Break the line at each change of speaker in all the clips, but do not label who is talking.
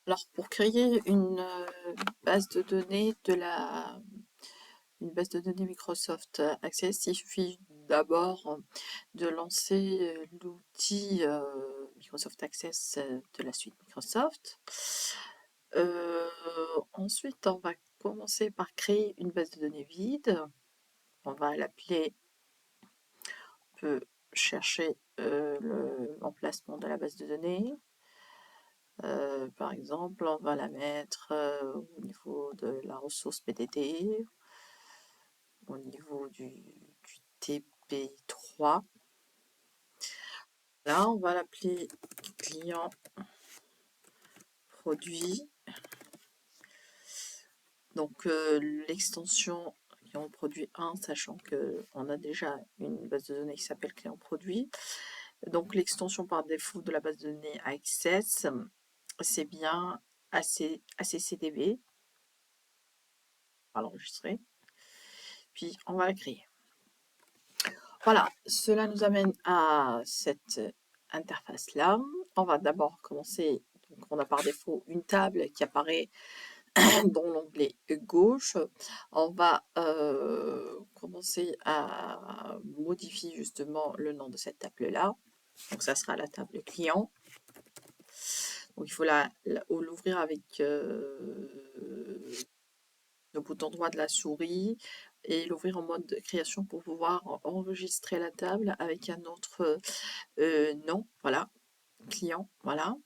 Alors, pour créer base de données une base de données Microsoft Access, il suffit d'abord de lancer l'outil Microsoft Access de la suite Microsoft. Ensuite, on va commencer par créer une base de données vide. On va l'appeler, on peut chercher l'emplacement de la base de données. Par exemple, on va la mettre au niveau de la ressource PDD, au niveau du TP3. Là, on va l'appeler client produit. Donc, l'extension client produit 1, sachant qu'on a déjà une base de données qui s'appelle client produit. Donc, l'extension par défaut de la base de données Access, c'est bien ACCDB. On va l'enregistrer. Puis, on va la créer. Voilà, cela nous amène à cette interface-là. On va d'abord commencer, donc on a par défaut une table qui apparaît dans l'onglet gauche. On va commencer à modifier justement le nom de cette table-là. Donc ça sera la table client. Donc il faut l'ouvrir avec le bouton droit de la souris et l'ouvrir en mode création pour pouvoir enregistrer la table avec un autre nom, voilà, client, voilà.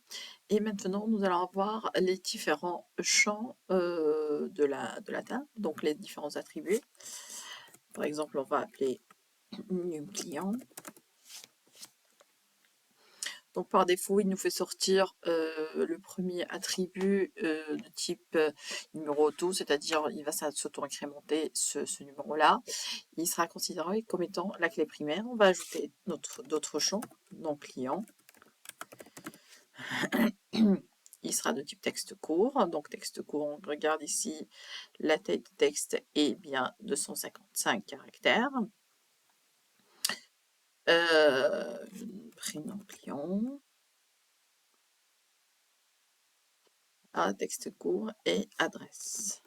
Et maintenant, nous allons avoir les différents champs de la table, donc les différents attributs. Par exemple, on va appeler num client. Donc par défaut, il nous fait sortir le premier attribut de type numéro auto, c'est-à-dire il va s'auto-incrémenter ce numéro-là. Il sera considéré comme étant la clé primaire. On va ajouter d'autres champs, donc client. Il sera de type texte court. Donc texte court, on regarde ici, la taille de texte est bien 255 caractères. Prénom client. Texte court et adresse.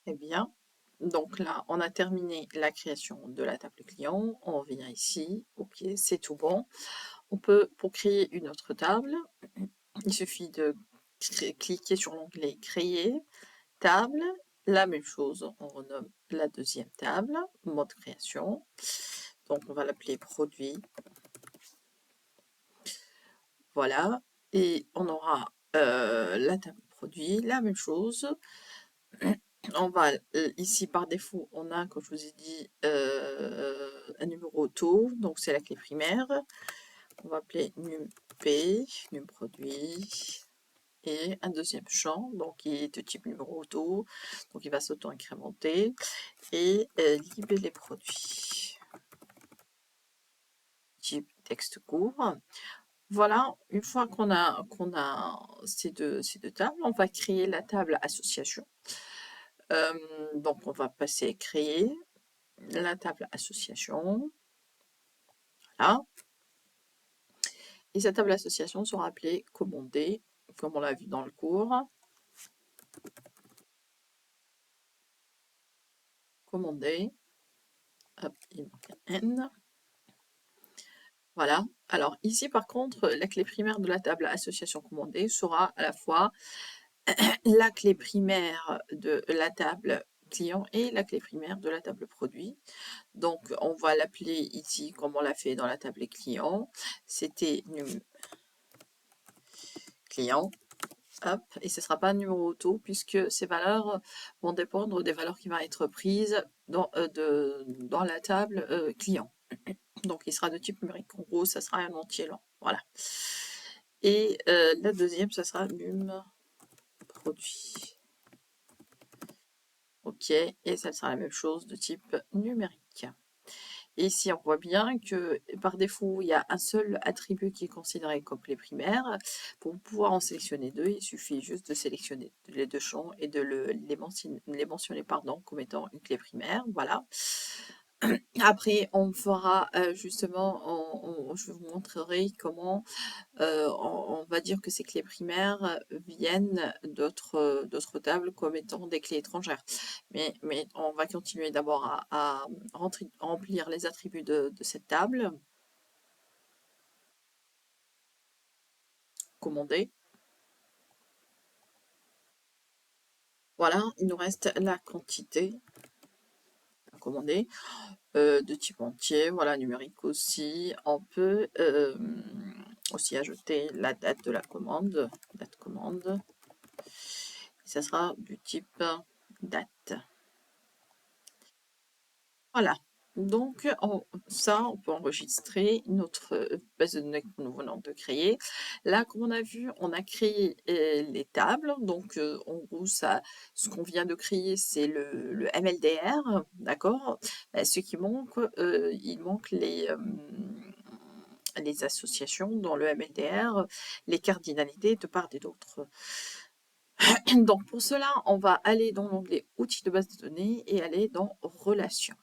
Eh bien, donc là, on a terminé la création de la table client. On vient ici. Ok, c'est tout bon. On peut, pour créer une autre table, il suffit de cliquer sur l'onglet créer, table, la même chose, on renomme la deuxième table, mode création. Donc on va l'appeler produit. Voilà. Et on aura la table produit, la même chose. On va ici par défaut, on a, comme je vous ai dit, un numéro auto, donc c'est la clé primaire. On va appeler num_p, num produit, et un deuxième champ, donc qui est de type numéro auto, donc il va s'auto-incrémenter, et liber produits, type texte court. Voilà, une fois qu'on a ces deux tables, on va créer la table association. Donc on va passer créer la table association. Voilà. Et cette table association sera appelée commander, comme on l'a vu dans le cours. Commander. Hop, il manque un N. Voilà. Alors ici, par contre, la clé primaire de la table association commandée sera à la fois la clé primaire de la table client et la clé primaire de la table produit. Donc, on va l'appeler ici, comme on l'a fait dans la table client. C'était num client. Hop, et ce ne sera pas un numéro auto puisque ces valeurs vont dépendre des valeurs qui vont être prises dans la table client. Donc, il sera de type numérique. En gros, ça sera un entier lent. Voilà. Et la deuxième, ça sera num produit. Ok, et ça sera la même chose de type numérique. Et ici, on voit bien que par défaut, il y a un seul attribut qui est considéré comme clé primaire. Pour pouvoir en sélectionner deux, il suffit juste de sélectionner les deux champs et de les mentionner comme étant une clé primaire. Voilà. Après, on fera justement, je vous montrerai comment on va dire que ces clés primaires viennent d'autres tables comme étant des clés étrangères. Mais on va continuer d'abord à remplir les attributs de cette table. Commander. Voilà, il nous reste la quantité à commander de type entier, voilà, numérique aussi. On peut aussi ajouter la date de la commande, date commande. Ça sera du type date. Voilà. Donc, ça, on peut enregistrer notre base de données que nous venons de créer. Là, comme on a vu, on a créé les tables. Donc, en gros, ça, ce qu'on vient de créer, c'est le MLDR, d'accord? Ce qui manque, il manque les associations dans le MLDR, les cardinalités de part et d'autre. Donc, pour cela, on va aller dans l'onglet Outils de base de données et aller dans Relations.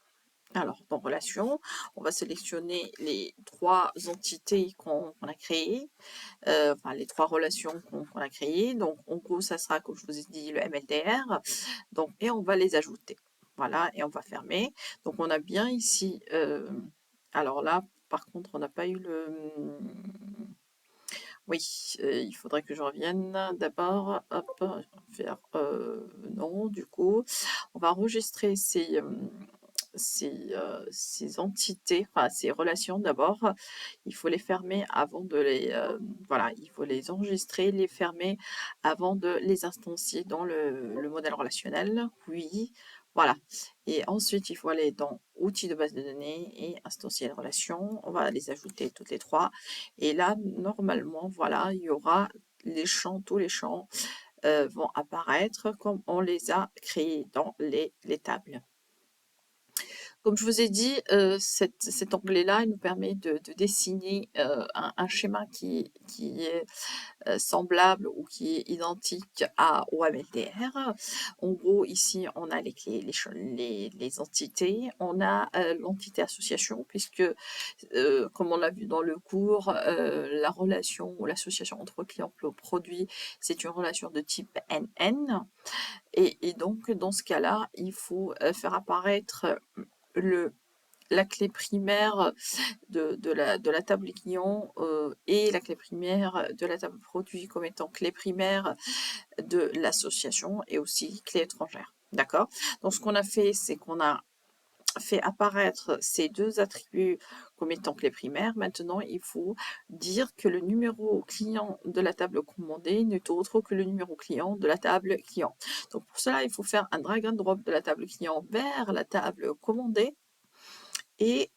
Alors, dans Relations, on va sélectionner les trois entités qu'on a créées, enfin les trois relations qu'on a créées. Donc, en gros, ça sera, comme je vous ai dit, le MLDR. Donc, et on va les ajouter. Voilà, et on va fermer. Donc, on a bien ici. Alors là, par contre, on n'a pas eu le. Oui, il faudrait que je revienne d'abord. Hop, faire non, du coup, on va enregistrer ces entités, enfin ces relations d'abord, il faut les fermer avant de les, voilà, il faut les enregistrer, les fermer avant de les instancier dans le modèle relationnel. Oui, voilà. Et ensuite, il faut aller dans Outils de base de données et instancier les relations. On va les ajouter toutes les trois. Et là, normalement, voilà, il y aura les champs, tous les champs vont apparaître comme on les a créés dans les tables. Comme je vous ai dit, cet onglet-là, il nous permet de dessiner un schéma qui est semblable ou qui est identique au MLDR. En gros, ici, on a les clés, les entités, on a l'entité association, puisque, comme on l'a vu dans le cours, la relation ou l'association entre client et produit, c'est une relation de type NN. Et donc, dans ce cas-là, il faut faire apparaître la clé primaire de la table client et la clé primaire de la table produit comme étant clé primaire de l'association et aussi clé étrangère. D'accord? Donc, ce qu'on a fait, c'est qu'on a fait apparaître ces deux attributs comme étant clé primaire. Maintenant, il faut dire que le numéro client de la table commandée n'est autre que le numéro client de la table client. Donc, pour cela, il faut faire un drag and drop de la table client vers la table commandée. Et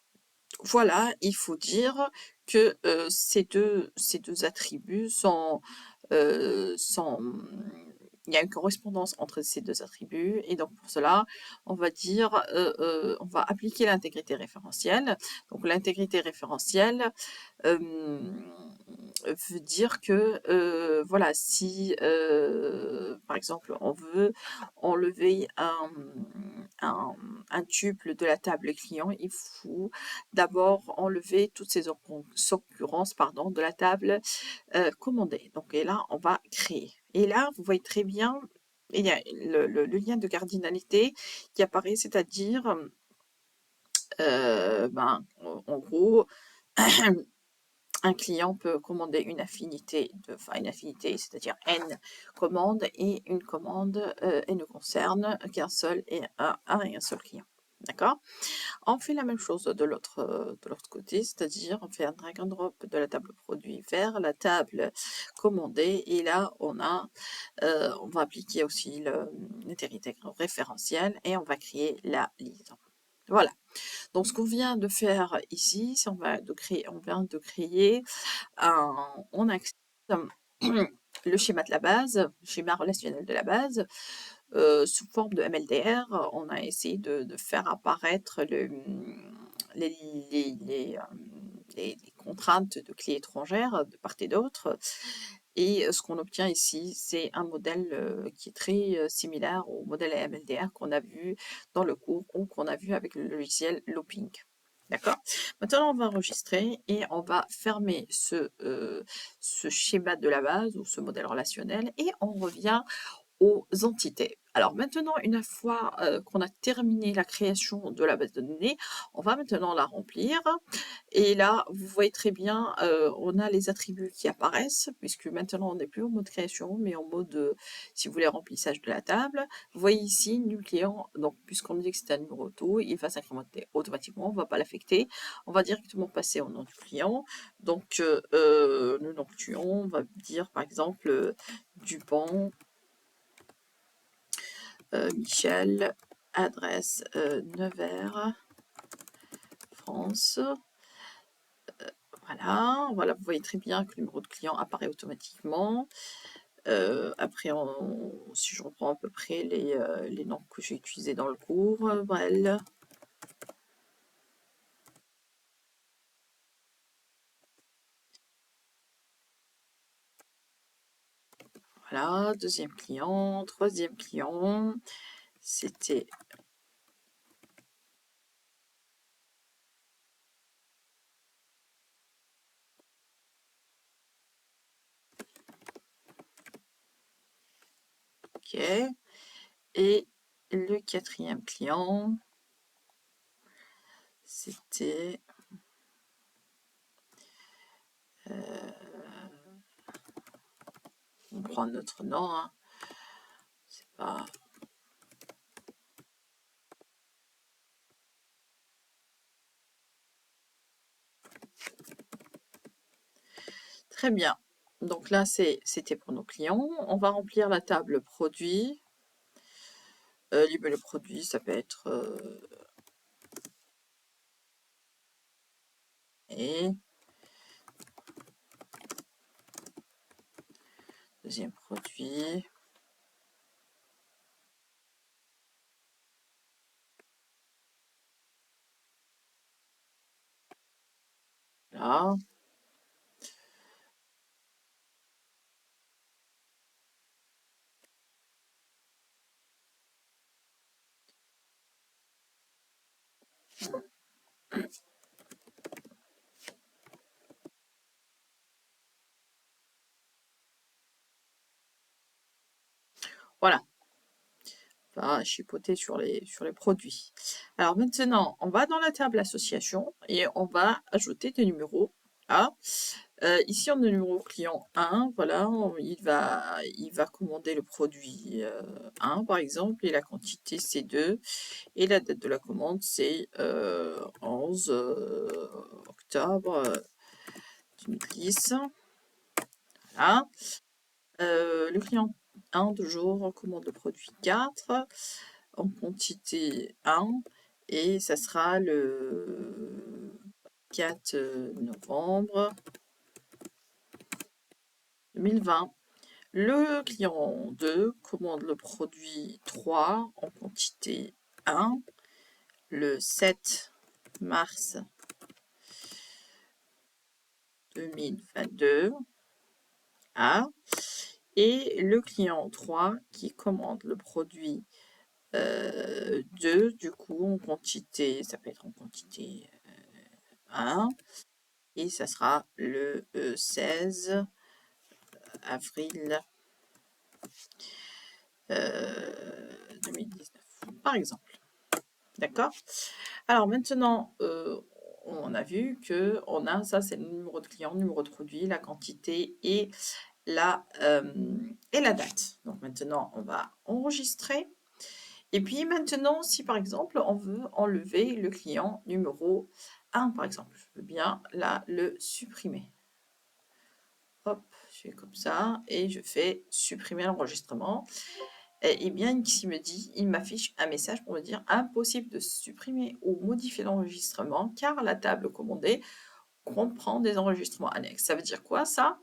voilà, il faut dire que ces deux attributs il y a une correspondance entre ces deux attributs, et donc pour cela, on va dire, on va appliquer l'intégrité référentielle. Donc l'intégrité référentielle veut dire que, voilà, si par exemple on veut enlever un tuple de la table client, il faut d'abord enlever toutes ces occurrences de la table commandée. Donc, et là, on va créer. Et là, vous voyez très bien, il y a le lien de cardinalité qui apparaît, c'est-à-dire, en gros, un client peut commander une affinité, c'est-à-dire n commandes, et une commande elle ne concerne qu'un seul et un seul client. D'accord? On fait la même chose de l'autre côté, c'est-à-dire on fait un drag and drop de la table produit vers la table commandée, et là on va appliquer aussi l'intégrité référentielle et on va créer la liaison. Voilà. Donc ce qu'on vient de faire ici, c'est on vient de créer on accepte le schéma de la base, le schéma relationnel de la base, sous forme de MLDR. On a essayé de faire apparaître les, les contraintes de clés étrangères de part et d'autre. Et ce qu'on obtient ici, c'est un modèle qui est très similaire au modèle MLDR qu'on a vu dans le cours ou qu'on a vu avec le logiciel Looping. D'accord? Maintenant, on va enregistrer et on va fermer ce schéma de la base ou ce modèle relationnel et on revient aux entités. Alors maintenant, une fois qu'on a terminé la création de la base de données, on va maintenant la remplir. Et là, vous voyez très bien, on a les attributs qui apparaissent, puisque maintenant on n'est plus en mode création, mais en mode, si vous voulez, remplissage de la table. Vous voyez ici, nul client, donc puisqu'on dit que c'est un numéro auto, il va s'incrémenter automatiquement, on ne va pas l'affecter, on va directement passer au nom du client. Donc, le nom du client, on va dire par exemple Dupont, Michel, adresse Nevers, France. Voilà, vous voyez très bien que le numéro de client apparaît automatiquement. Après, si je reprends à peu près les noms que j'ai utilisés dans le cours, Brel, voilà, deuxième client, troisième client, c'était, ok, et le quatrième client, c'était, on prend notre nom, hein, c'est pas... Très bien. Donc là, c'était pour nos clients. On va remplir la table produit. Libellé produit, ça peut être et deuxième produit. Là. Voilà, on va chipoter sur les produits. Alors maintenant, on va dans la table association et on va ajouter des numéros. Ah, ici, on a le numéro client 1, voilà, il va commander le produit 1 par exemple, et la quantité c'est 2, et la date de la commande c'est 11 octobre 2010. Voilà. Le client 1 de jour commande le produit 4 en quantité 1 et ça sera le 4 novembre 2020. Le client 2 commande le produit 3 en quantité 1 le 7 mars 2022 à et le client 3 qui commande le produit 2 du coup en quantité, ça peut être en quantité 1 et ça sera le 16 avril 2019 par exemple. D'accord? Alors maintenant, on a vu que on a ça, c'est le numéro de client, numéro de produit, la quantité et la date. Donc maintenant, on va enregistrer. Et puis maintenant, si par exemple, on veut enlever le client numéro 1, par exemple, je veux bien là le supprimer. Hop, je fais comme ça et je fais supprimer l'enregistrement. Et bien, ici me dit, il m'affiche un message pour me dire impossible de supprimer ou modifier l'enregistrement car la table commandée comprend des enregistrements annexes. Ça veut dire quoi ça?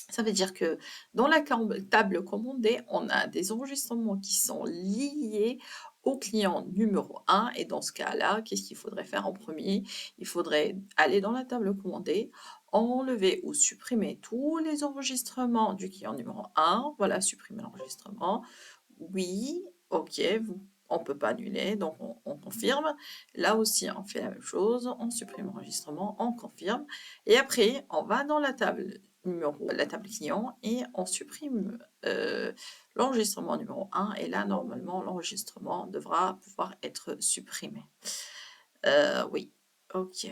Ça veut dire que dans la table commandée, on a des enregistrements qui sont liés au client numéro 1 et dans ce cas-là, qu'est-ce qu'il faudrait faire en premier? Il faudrait aller dans la table commandée, enlever ou supprimer tous les enregistrements du client numéro 1. Voilà, supprimer l'enregistrement. Oui, OK, on ne peut pas annuler, donc on confirme. Là aussi, on fait la même chose, on supprime l'enregistrement, on confirme. Et après, on va dans la table client et on supprime l'enregistrement numéro 1. Et là, normalement, l'enregistrement devra pouvoir être supprimé. Oui, OK.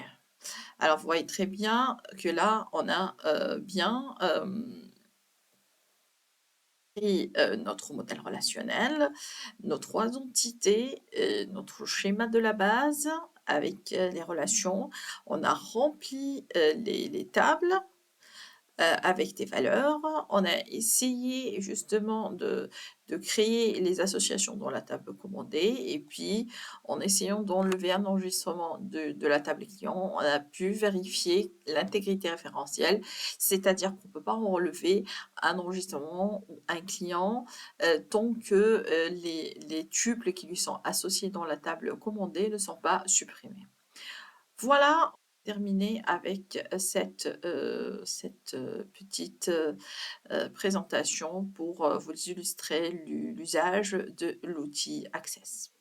Alors, vous voyez très bien que là, on a bien pris notre modèle relationnel, nos trois entités, notre schéma de la base avec les relations. On a rempli les tables avec des valeurs. On a essayé justement de créer les associations dans la table commandée et puis en essayant d'enlever un enregistrement de la table client, on a pu vérifier l'intégrité référentielle, c'est-à-dire qu'on ne peut pas enlever un enregistrement ou un client tant que les tuples qui lui sont associés dans la table commandée ne sont pas supprimés. Voilà, terminé avec cette petite présentation pour vous illustrer l'usage de l'outil Access.